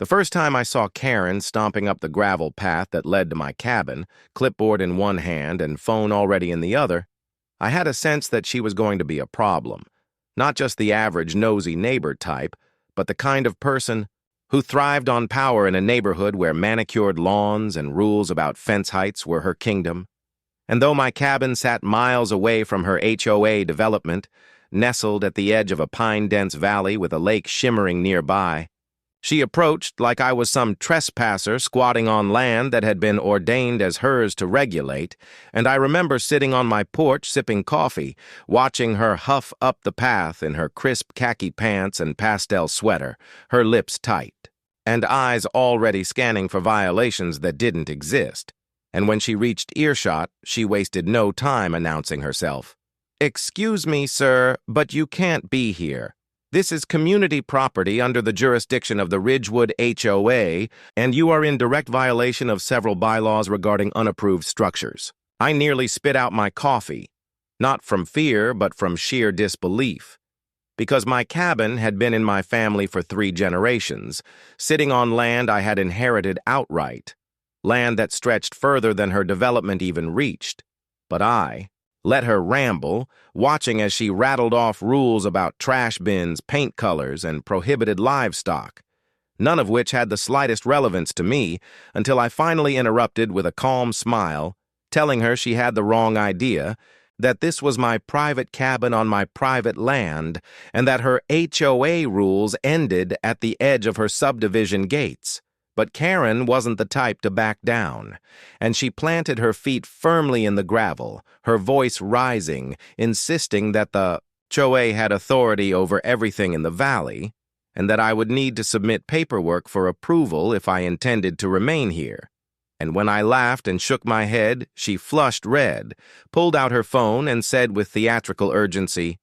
The first time I saw Karen stomping up the gravel path that led to my cabin, clipboard in one hand and phone already in the other, I had a sense that she was going to be a problem. Not just the average nosy neighbor type, but the kind of person who thrived on power in a neighborhood where manicured lawns and rules about fence heights were her kingdom. And though my cabin sat miles away from her HOA development, nestled at the edge of a pine-dense valley with a lake shimmering nearby, she approached like I was some trespasser squatting on land that had been ordained as hers to regulate, and I remember sitting on my porch sipping coffee, watching her huff up the path in her crisp khaki pants and pastel sweater, her lips tight, and eyes already scanning for violations that didn't exist. And when she reached earshot, she wasted no time announcing herself. "Excuse me, sir, but you can't be here. This is community property under the jurisdiction of the Ridgewood HOA, and you are in direct violation of several bylaws regarding unapproved structures." I nearly spit out my coffee, not from fear, but from sheer disbelief. Because my cabin had been in my family for 3 generations, sitting on land I had inherited outright, land that stretched further than her development even reached. But I let her ramble, watching as she rattled off rules about trash bins, paint colors, and prohibited livestock, none of which had the slightest relevance to me until I finally interrupted with a calm smile, telling her she had the wrong idea, that this was my private cabin on my private land, and that her HOA rules ended at the edge of her subdivision gates. But Karen wasn't the type to back down, and she planted her feet firmly in the gravel, her voice rising, insisting that the HOA had authority over everything in the valley, and that I would need to submit paperwork for approval if I intended to remain here. And when I laughed and shook my head, she flushed red, pulled out her phone, and said with theatrical urgency,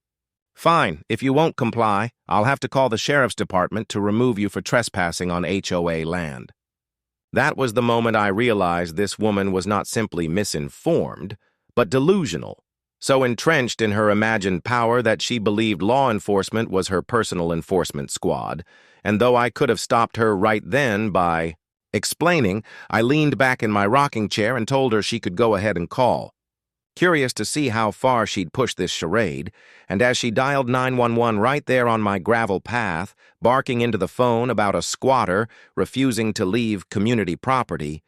"Fine, if you won't comply, I'll have to call the sheriff's department to remove you for trespassing on HOA land." That was the moment I realized this woman was not simply misinformed, but delusional, so entrenched in her imagined power that she believed law enforcement was her personal enforcement squad, and though I could have stopped her right then by explaining, I leaned back in my rocking chair and told her she could go ahead and call, curious to see how far she'd push this charade, and as she dialed 911 right there on my gravel path, barking into the phone about a squatter refusing to leave community property,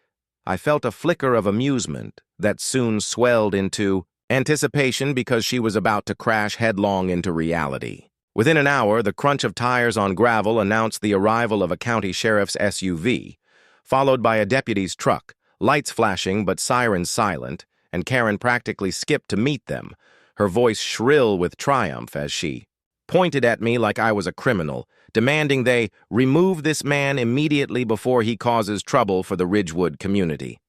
I felt a flicker of amusement that soon swelled into anticipation because she was about to crash headlong into reality. Within an hour, the crunch of tires on gravel announced the arrival of a county sheriff's SUV, followed by a deputy's truck, lights flashing but sirens silent, and Karen practically skipped to meet them, her voice shrill with triumph as she pointed at me like I was a criminal, demanding they remove this man immediately before he causes trouble for the Ridgewood community.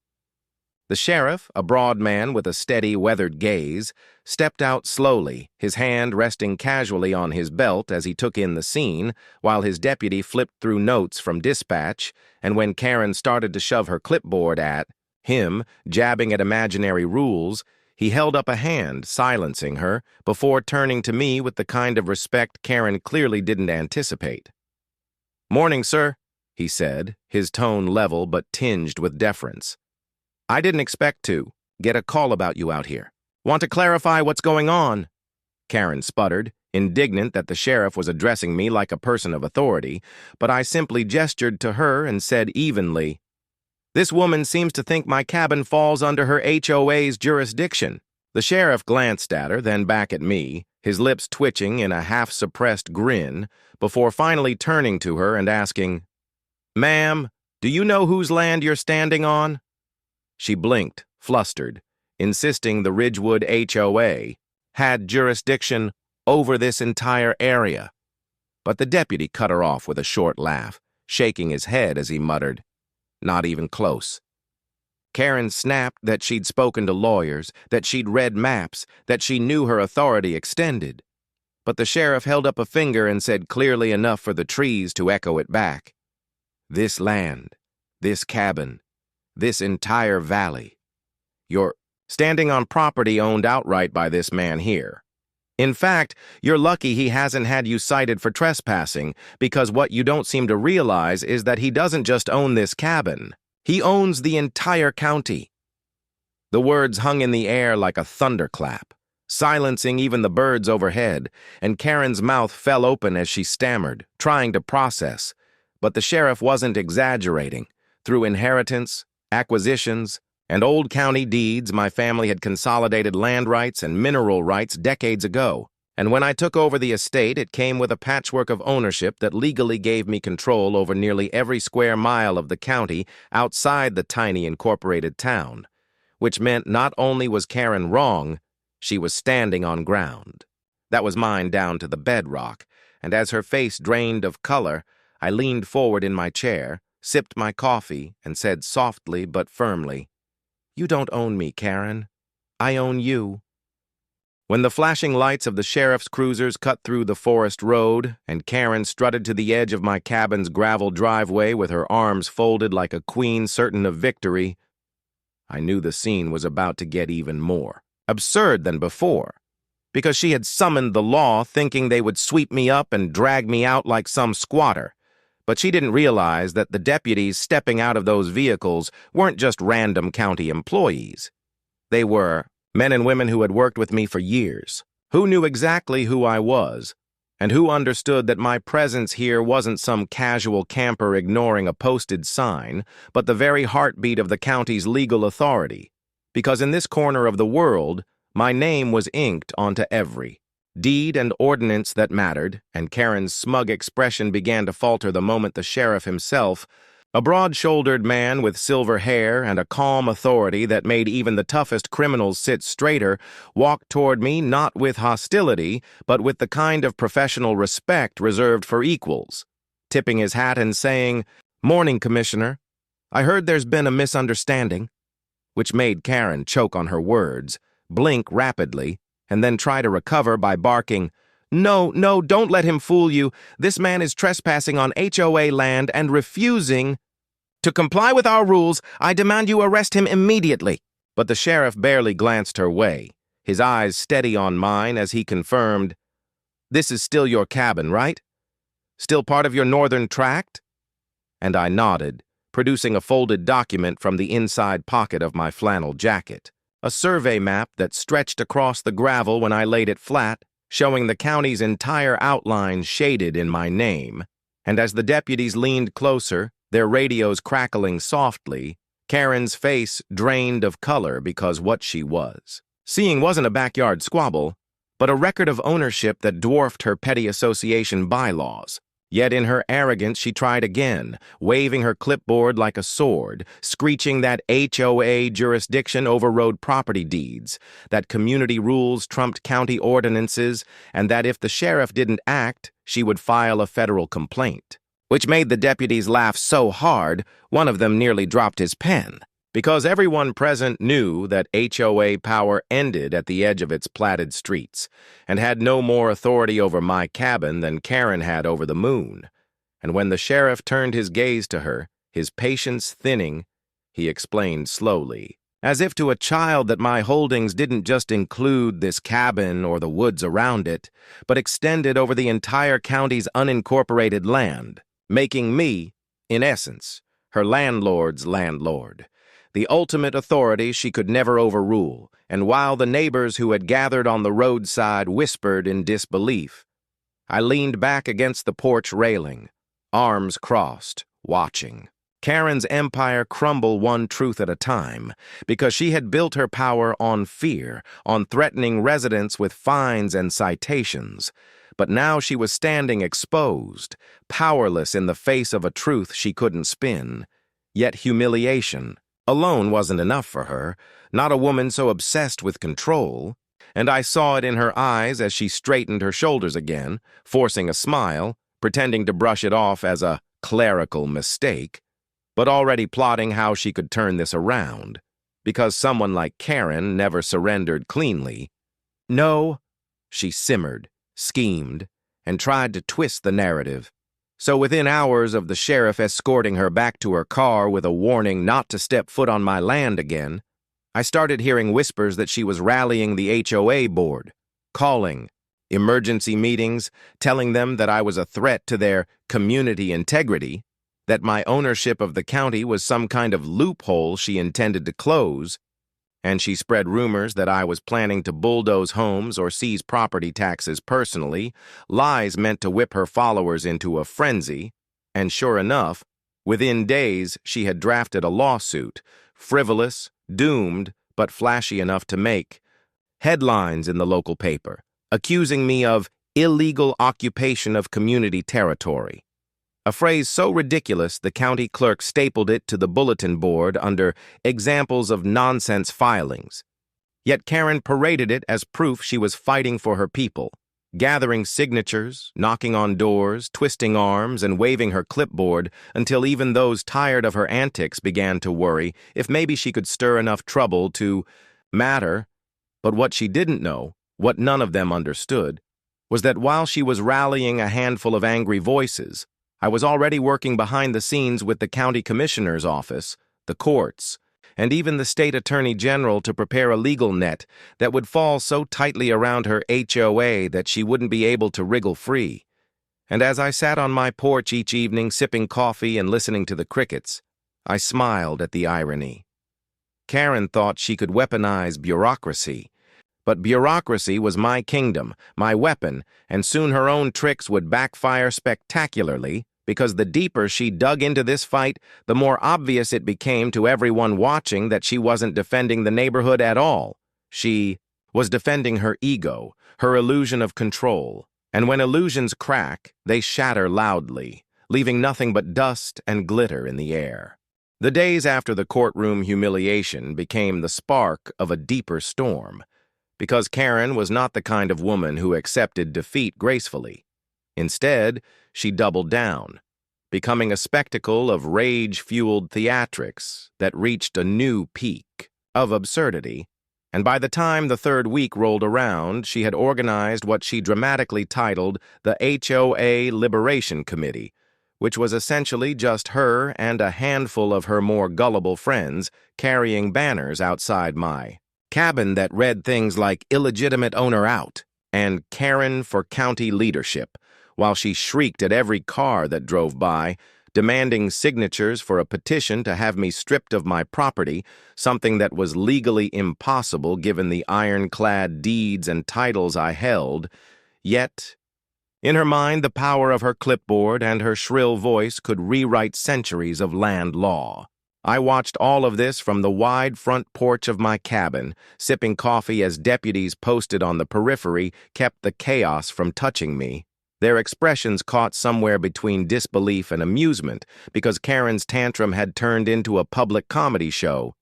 The sheriff, a broad man with a steady, weathered gaze, stepped out slowly, his hand resting casually on his belt as he took in the scene, while his deputy flipped through notes from dispatch, and when Karen started to shove her clipboard at him, jabbing at imaginary rules, he held up a hand, silencing her, before turning to me with the kind of respect Karen clearly didn't anticipate. "Morning, sir," he said, his tone level but tinged with deference. "I didn't expect to get a call about you out here. Want to clarify what's going on?" Karen sputtered, indignant that the sheriff was addressing me like a person of authority, but I simply gestured to her and said evenly, "This woman seems to think my cabin falls under her HOA's jurisdiction." The sheriff glanced at her, then back at me, his lips twitching in a half-suppressed grin, before finally turning to her and asking, "Ma'am, do you know whose land you're standing on?" She blinked, flustered, insisting the Ridgewood HOA had jurisdiction over this entire area. But the deputy cut her off with a short laugh, shaking his head as he muttered, "Not even close." Karen snapped that she'd spoken to lawyers, that she'd read maps, that she knew her authority extended. But the sheriff held up a finger and said clearly enough for the trees to echo it back, "This land, this cabin, this entire valley. You're standing on property owned outright by this man here. In fact, you're lucky he hasn't had you cited for trespassing, because what you don't seem to realize is that he doesn't just own this cabin. He owns the entire county." The words hung in the air like a thunderclap, silencing even the birds overhead, and Karen's mouth fell open as she stammered, trying to process. But the sheriff wasn't exaggerating. Through inheritance, acquisitions, and old county deeds, my family had consolidated land rights and mineral rights decades ago. And when I took over the estate, it came with a patchwork of ownership that legally gave me control over nearly every square mile of the county outside the tiny incorporated town, which meant not only was Karen wrong, she was standing on ground. That was mine down to the bedrock, and as her face drained of color, I leaned forward in my chair, sipped my coffee, and said softly but firmly, "You don't own me, Karen. I own you." When the flashing lights of the sheriff's cruisers cut through the forest road, and Karen strutted to the edge of my cabin's gravel driveway with her arms folded like a queen certain of victory, I knew the scene was about to get even more absurd than before, because she had summoned the law thinking they would sweep me up and drag me out like some squatter. But she didn't realize that the deputies stepping out of those vehicles weren't just random county employees. They were men and women who had worked with me for years, who knew exactly who I was, and who understood that my presence here wasn't some casual camper ignoring a posted sign, but the very heartbeat of the county's legal authority. Because in this corner of the world, my name was inked onto every deed and ordinance that mattered, and Karen's smug expression began to falter the moment the sheriff himself, a broad-shouldered man with silver hair and a calm authority that made even the toughest criminals sit straighter, walked toward me not with hostility, but with the kind of professional respect reserved for equals, tipping his hat and saying, "Morning, Commissioner. I heard there's been a misunderstanding," which made Karen choke on her words, blink rapidly, and then try to recover by barking, "No, no, don't let him fool you. This man is trespassing on HOA land and refusing to comply with our rules. I demand you arrest him immediately." But the sheriff barely glanced her way, his eyes steady on mine as he confirmed, "This is still your cabin, right? Still part of your northern tract?" And I nodded, producing a folded document from the inside pocket of my flannel jacket. A survey map that stretched across the gravel when I laid it flat, showing the county's entire outline shaded in my name. And as the deputies leaned closer, their radios crackling softly, Karen's face drained of color because what she was seeing wasn't a backyard squabble, but a record of ownership that dwarfed her petty association bylaws. Yet in her arrogance she tried again, waving her clipboard like a sword, screeching that HOA jurisdiction overrode property deeds, that community rules trumped county ordinances, and that if the sheriff didn't act, she would file a federal complaint. Which made the deputies laugh so hard, one of them nearly dropped his pen, because everyone present knew that HOA power ended at the edge of its platted streets, and had no more authority over my cabin than Karen had over the moon. And when the sheriff turned his gaze to her, his patience thinning, he explained slowly, as if to a child, that my holdings didn't just include this cabin or the woods around it, but extended over the entire county's unincorporated land, making me, in essence, her landlord's landlord, the ultimate authority she could never overrule. And while the neighbors who had gathered on the roadside whispered in disbelief, I leaned back against the porch railing, arms crossed, watching Karen's empire crumble one truth at a time, because she had built her power on fear, on threatening residents with fines and citations. But now she was standing exposed, powerless in the face of a truth she couldn't spin. Yet humiliation alone wasn't enough for her, not a woman so obsessed with control, and I saw it in her eyes as she straightened her shoulders again, forcing a smile, pretending to brush it off as a clerical mistake, but already plotting how she could turn this around, because someone like Karen never surrendered cleanly. "No," she simmered, schemed, and tried to twist the narrative. So within hours of the sheriff escorting her back to her car with a warning not to step foot on my land again, I started hearing whispers that she was rallying the HOA board, calling, emergency meetings, telling them that I was a threat to their community integrity, that my ownership of the county was some kind of loophole she intended to close, and she spread rumors that I was planning to bulldoze homes or seize property taxes personally, lies meant to whip her followers into a frenzy, and sure enough, within days she had drafted a lawsuit, frivolous, doomed, but flashy enough to make headlines in the local paper, accusing me of illegal occupation of community territory. A phrase so ridiculous the county clerk stapled it to the bulletin board under examples of nonsense filings. Yet Karen paraded it as proof she was fighting for her people, gathering signatures, knocking on doors, twisting arms, and waving her clipboard until even those tired of her antics began to worry if maybe she could stir enough trouble to matter. But what she didn't know, what none of them understood, was that while she was rallying a handful of angry voices, I was already working behind the scenes with the county commissioner's office, the courts, and even the state attorney general to prepare a legal net that would fall so tightly around her HOA that she wouldn't be able to wriggle free. And as I sat on my porch each evening sipping coffee and listening to the crickets, I smiled at the irony. Karen thought she could weaponize bureaucracy, but bureaucracy was my kingdom, my weapon, and soon her own tricks would backfire spectacularly, because the deeper she dug into this fight, the more obvious it became to everyone watching that she wasn't defending the neighborhood at all. She was defending her ego, her illusion of control, and when illusions crack, they shatter loudly, leaving nothing but dust and glitter in the air. The days after the courtroom humiliation became the spark of a deeper storm, because Karen was not the kind of woman who accepted defeat gracefully. Instead, she doubled down, becoming a spectacle of rage-fueled theatrics that reached a new peak of absurdity, and by the time the third week rolled around, she had organized what she dramatically titled the HOA Liberation Committee, which was essentially just her and a handful of her more gullible friends carrying banners outside my cabin that read things like "illegitimate owner out" and "Karen for county leadership," while she shrieked at every car that drove by, demanding signatures for a petition to have me stripped of my property, something that was legally impossible given the ironclad deeds and titles I held. Yet, in her mind, the power of her clipboard and her shrill voice could rewrite centuries of land law. I watched all of this from the wide front porch of my cabin, sipping coffee as deputies posted on the periphery kept the chaos from touching me. Their expressions caught somewhere between disbelief and amusement, because Karen's tantrum had turned into a public comedy show,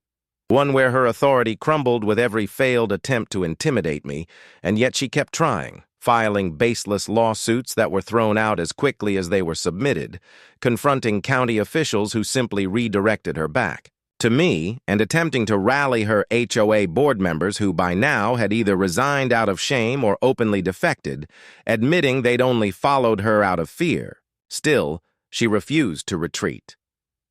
one where her authority crumbled with every failed attempt to intimidate me, and yet she kept trying, filing baseless lawsuits that were thrown out as quickly as they were submitted, confronting county officials who simply redirected her back to me, and attempting to rally her HOA board members who by now had either resigned out of shame or openly defected, admitting they'd only followed her out of fear. Still, she refused to retreat.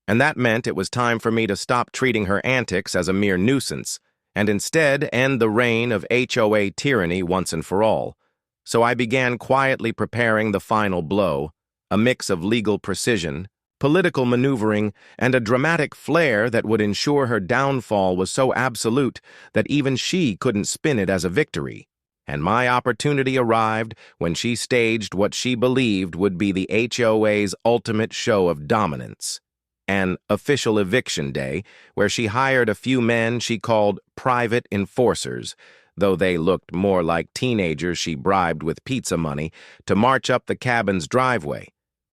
And that meant it was time for me to stop treating her antics as a mere nuisance, and instead end the reign of HOA tyranny once and for all. So I began quietly preparing the final blow, a mix of legal precision, political maneuvering, and a dramatic flair that would ensure her downfall was so absolute that even she couldn't spin it as a victory. And my opportunity arrived when she staged what she believed would be the HOA's ultimate show of dominance. An official eviction day where she hired a few men she called private enforcers, though they looked more like teenagers she bribed with pizza money, to march up the cabin's driveway,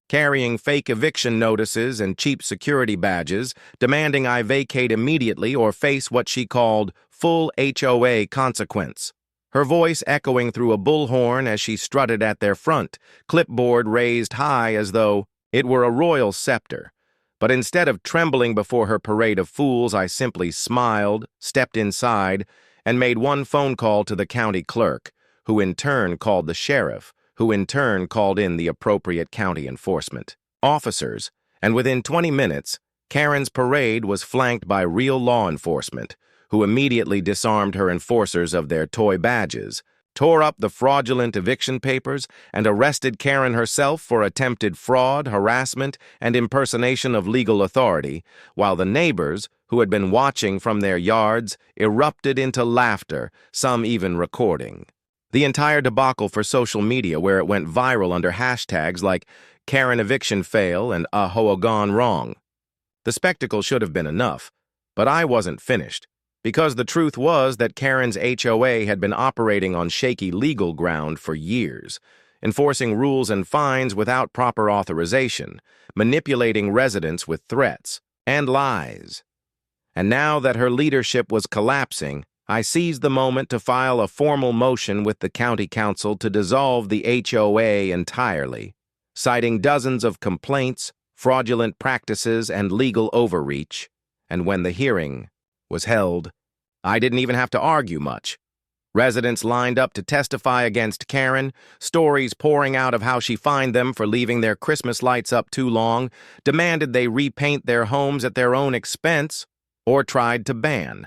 carrying fake eviction notices and cheap security badges, demanding I vacate immediately or face what she called full HOA consequence. Her voice echoing through a bullhorn as she strutted at their front, clipboard raised high as though it were a royal scepter. But instead of trembling before her parade of fools, I simply smiled, stepped inside, and made one phone call to the county clerk, who in turn called the sheriff, who in turn called in the appropriate county enforcement officers, and within 20 minutes, Karen's parade was flanked by real law enforcement, who immediately disarmed her enforcers of their toy badges, tore up the fraudulent eviction papers, and arrested Karen herself for attempted fraud, harassment, and impersonation of legal authority, while the neighbors, who had been watching from their yards, erupted into laughter, some even recording. The entire debacle for social media, where it went viral under hashtags like Karen eviction fail and HOA gone wrong. The spectacle should have been enough, but I wasn't finished, because the truth was that Karen's HOA had been operating on shaky legal ground for years, enforcing rules and fines without proper authorization, manipulating residents with threats and lies. And now that her leadership was collapsing, I seized the moment to file a formal motion with the county council to dissolve the HOA entirely, citing dozens of complaints, fraudulent practices, and legal overreach. And when the hearing was held, I didn't even have to argue much. Residents lined up to testify against Karen, stories pouring out of how she fined them for leaving their Christmas lights up too long, demanded they repaint their homes at their own expense, or tried to ban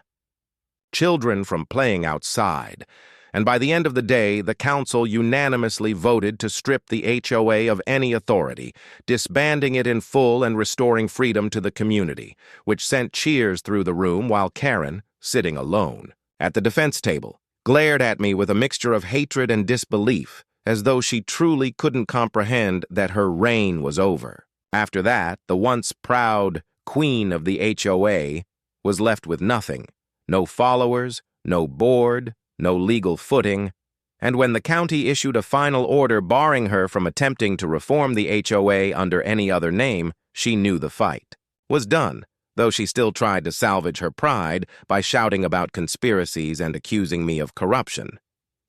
children from playing outside. And by the end of the day, the council unanimously voted to strip the HOA of any authority, disbanding it in full and restoring freedom to the community, which sent cheers through the room while Karen, sitting alone at the defense table, glared at me with a mixture of hatred and disbelief, as though she truly couldn't comprehend that her reign was over. After that, the once proud queen of the HOA was left with nothing. No followers, no board, no legal footing, and when the county issued a final order barring her from attempting to reform the HOA under any other name, she knew the fight was done, though she still tried to salvage her pride by shouting about conspiracies and accusing me of corruption,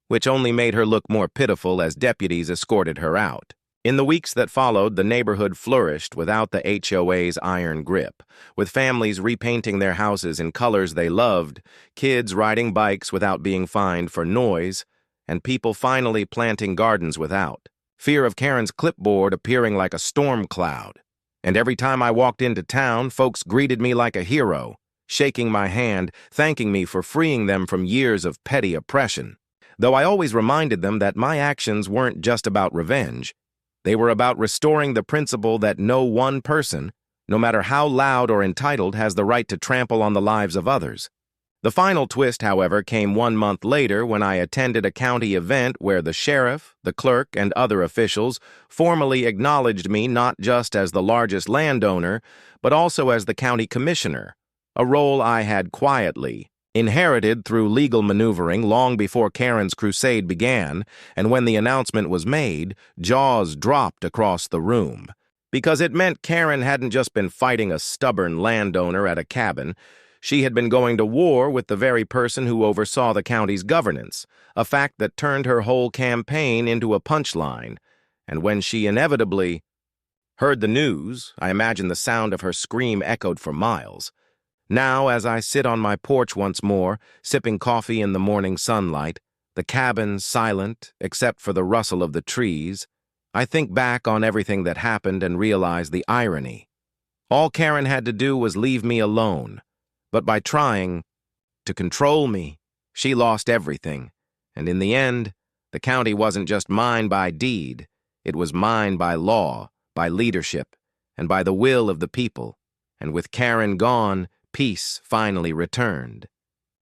which only made her look more pitiful as deputies escorted her out. In the weeks that followed, the neighborhood flourished without the HOA's iron grip, with families repainting their houses in colors they loved, kids riding bikes without being fined for noise, and people finally planting gardens without fear of Karen's clipboard appearing like a storm cloud. And every time I walked into town, folks greeted me like a hero, shaking my hand, thanking me for freeing them from years of petty oppression. Though I always reminded them that my actions weren't just about revenge. They were about restoring the principle that no one person, no matter how loud or entitled, has the right to trample on the lives of others. The final twist, however, came 1 month later when I attended a county event where the sheriff, the clerk, and other officials formally acknowledged me not just as the largest landowner, but also as the county commissioner, a role I had quietly inherited through legal maneuvering long before Karen's crusade began, and when the announcement was made, jaws dropped across the room. Because it meant Karen hadn't just been fighting a stubborn landowner at a cabin, she had been going to war with the very person who oversaw the county's governance, a fact that turned her whole campaign into a punchline. And when she inevitably heard the news, I imagine the sound of her scream echoed for miles. Now, as I sit on my porch once more, sipping coffee in the morning sunlight, the cabin silent except for the rustle of the trees, I think back on everything that happened and realize the irony. All Karen had to do was leave me alone, but by trying to control me, she lost everything, and in the end, the county wasn't just mine by deed, it was mine by law, by leadership, and by the will of the people, and with Karen gone, peace finally returned,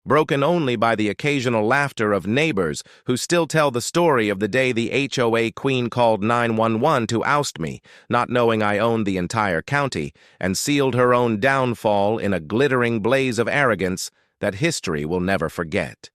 broken only by the occasional laughter of neighbors who still tell the story of the day the HOA queen called 911 to oust me, not knowing I owned the entire county, and sealed her own downfall in a glittering blaze of arrogance that history will never forget.